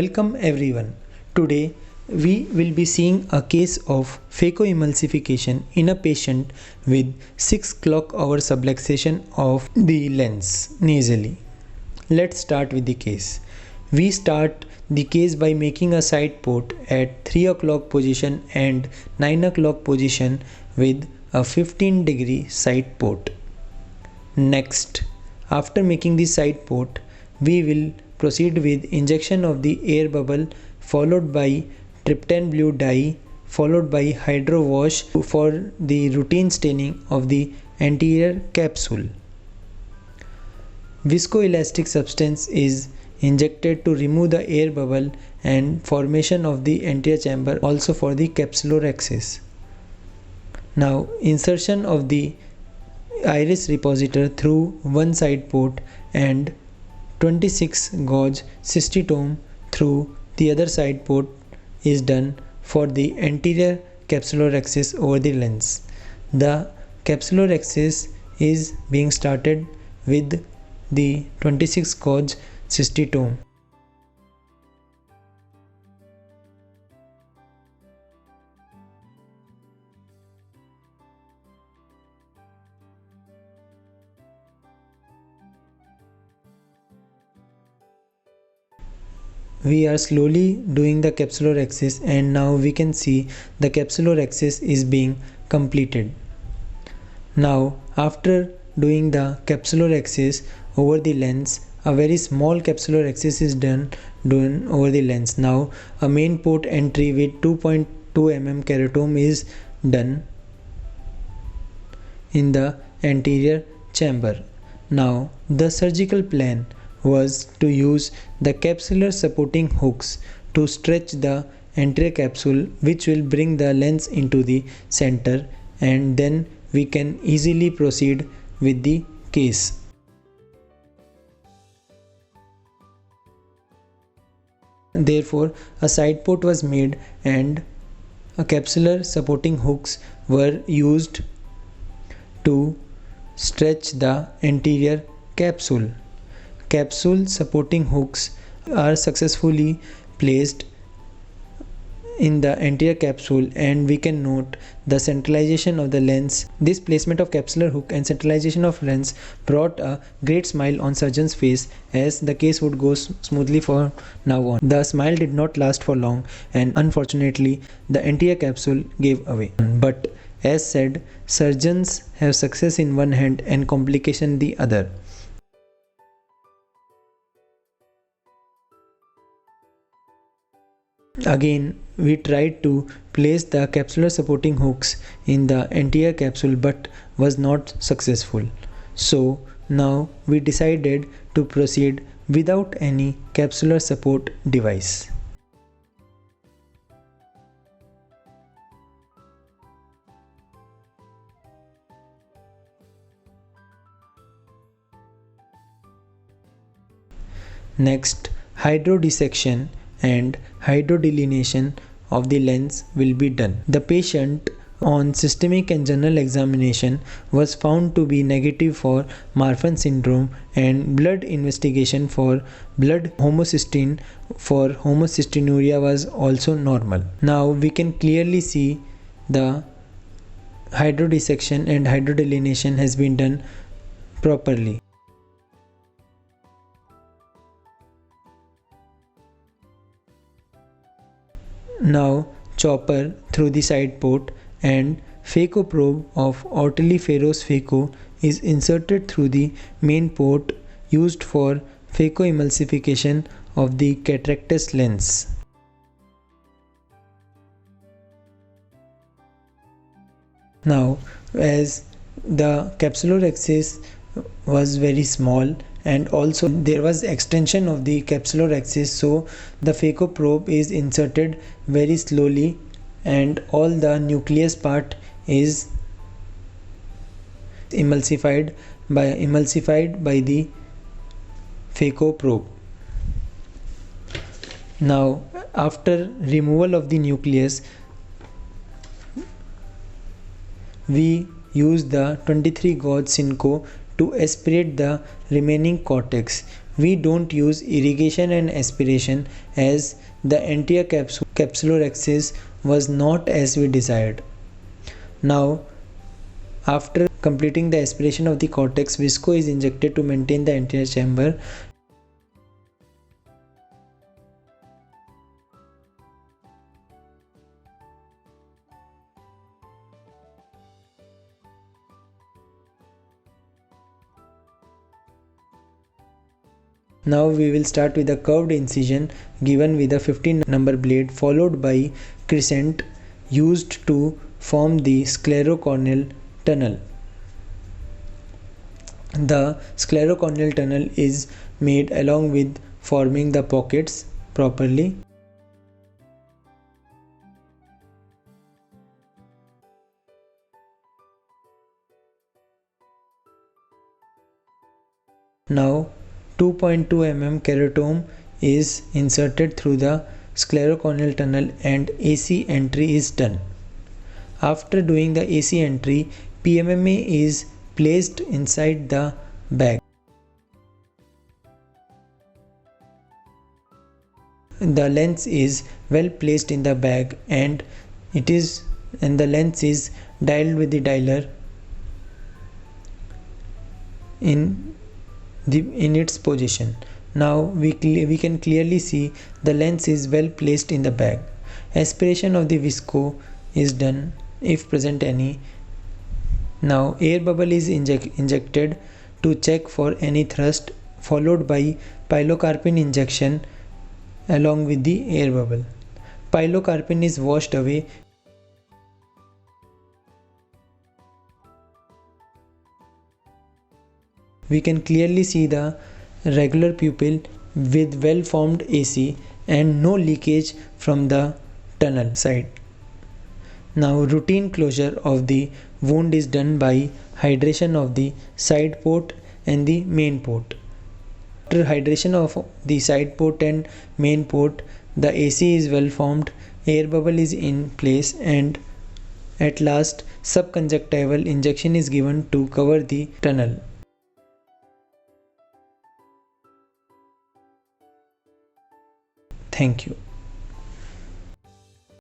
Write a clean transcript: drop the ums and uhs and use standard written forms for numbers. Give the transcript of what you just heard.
Welcome everyone. Today we will be seeing a case of phacoemulsification in a patient with 6 clock hour subluxation of the lens nasally. Let's start with the case. We start the case by making a side port at 3 o'clock position and 9 o'clock position with a 15-degree side port. Next, after making the side port, we will proceed with injection of the air bubble followed by tryptan blue dye followed by hydro wash for the routine staining of the anterior capsule. Viscoelastic substance is injected to remove the air bubble and formation of the anterior chamber also for the capsular axis. Now insertion of the iris repositor through one side port and 26 gauge cystitome through the other side port is done for the anterior capsular axis over the lens. The capsular axis is being started with the 26 gauge cystitome. We are slowly doing the capsular axis and now we can see the capsular axis is being completed. Now after doing the capsular axis over the lens, a very small capsular axis is done over the lens. Now a main port entry with 2.2 mm keratome is done in the anterior chamber. Now the surgical plan was to use the capsular supporting hooks to stretch the anterior capsule, which will bring the lens into the center, and then we can easily proceed with the case. Therefore, a side port was made and a capsular supporting hooks were used to stretch the anterior capsule. Capsule supporting hooks are successfully placed in the anterior capsule and we can note the centralization of the lens. This placement of capsular hook and centralization of lens brought a great smile on surgeon's face as the case would go smoothly from now on. The smile did not last for long and unfortunately the anterior capsule gave away. But as said, surgeons have success in one hand and complication the other. Again, we tried to place the capsular supporting hooks in the anterior capsule but was not successful. So now we decided to proceed without any capsular support device. Next, hydrodissection and hydrodelineation of the lens will be done. The patient on systemic and general examination was found to be negative for Marfan syndrome and blood investigation for blood homocysteine for homocystinuria was also normal. Now we can clearly see the hydrodissection and hydrodelineation has been done properly. Now chopper through the side port and phaco probe of ortolipherous phaco is inserted through the main port used for phacoemulsification of the cataractous lens. Now as the capsular axis was very small and also there was extension of the capsular axis, so the phaco probe is inserted very slowly and all the nucleus part is emulsified by the phaco probe. Now after removal of the nucleus, we use the 23 gauge Synco to aspirate the remaining cortex. We don't use irrigation and aspiration as the anterior capsular axis was not as we desired. Now, after completing the aspiration of the cortex, visco is injected to maintain the anterior chamber. Now we will start with a curved incision given with a 15 number blade followed by crescent used to form the sclerocorneal tunnel. The sclerocorneal tunnel is made along with forming the pockets properly. Now 2.2 mm keratome is inserted through the sclerocorneal tunnel and AC entry is done. After doing the AC entry, PMMA is placed inside the bag. The lens is well placed in the bag and the lens is dialed with the dialer in its position. Now we can clearly see the lens is well placed in the bag. Aspiration of the visco is done if present any. Now air bubble is injected to check for any thrust, followed by pilocarpine injection along with the air bubble. Pilocarpine is washed away. We can clearly see the regular pupil with well formed AC and no leakage from the tunnel side. Now routine closure of the wound is done by hydration of the side port and the main port. After hydration of the side port and main port, the AC is well formed, air bubble is in place, and at last subconjunctival injection is given to cover the tunnel. Thank you.